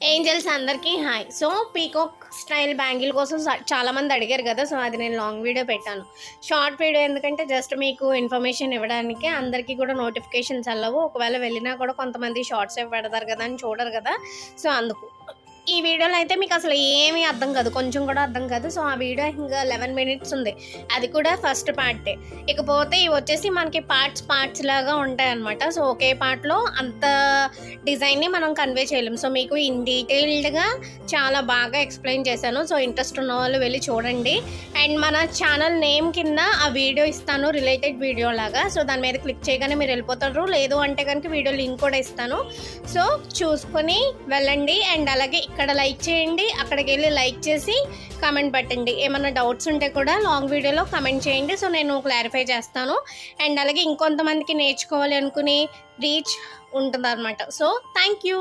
Angels అందరికీ hi. So peacock style bangle కోసం చాలామంది అడిగారు కదా. సో అది నేను లాంగ్ వీడియో పెట్టాను. షార్ట్ వీడియో ఎందుకంటే జస్ట్ మీకు ఇన్ఫర్మేషన్ ఇవ్వడానికి. అందరికీ కూడా నోటిఫికేషన్స్ వెళ్ళవు. ఒకవేళ వెళ్ళినా కూడా కొంతమంది షార్ట్స్ పెడతారు కదా అని చూడరు కదా. సో అందుకు ఈ వీడియోలో అయితే మీకు అసలు ఏమీ అర్థం కాదు, కొంచెం కూడా అర్థం కాదు. సో ఆ వీడియో ఇంకా 11 మినిట్స్ ఉంది, అది కూడా ఫస్ట్ పార్టే. ఇకపోతే ఇవి వచ్చేసి మనకి పార్ట్స్ లాగా ఉంటాయి అన్నమాట. సో ఒకే పార్ట్లో అంత డిజైన్ని మనం కన్వే చేయలేం. సో మీకు ఇన్ డీటెయిల్డ్గా చాలా బాగా ఎక్స్ప్లెయిన్ చేశాను. సో ఇంట్రెస్ట్ ఉన్న వాళ్ళు వెళ్ళి చూడండి. అండ్ మన ఛానల్ నేమ్ కింద ఆ వీడియో ఇస్తాను, రిలేటెడ్ వీడియో లాగా. సో దాని మీద క్లిక్ చేయగానే మీరు వెళ్ళిపోతారు. లేదు అంటే కనుక వీడియో లింక్ కూడా ఇస్తాను. సో చూసుకొని వెళ్ళండి. అండ్ అలాగే ఇక్కడ లైక్ చేయండి, అక్కడికి వెళ్ళి లైక్ చేసి కామెంట్ పెట్టండి. ఏమైనా డౌట్స్ ఉంటే కూడా లాంగ్ వీడియోలో కామెంట్ చేయండి. సో నేను క్లారిఫై చేస్తాను. అండ్ అలాగే ఇంకొంతమందికి నేర్చుకోవాలి అనుకుని రీచ్ ఉంటుంది అనమాట. So thank you.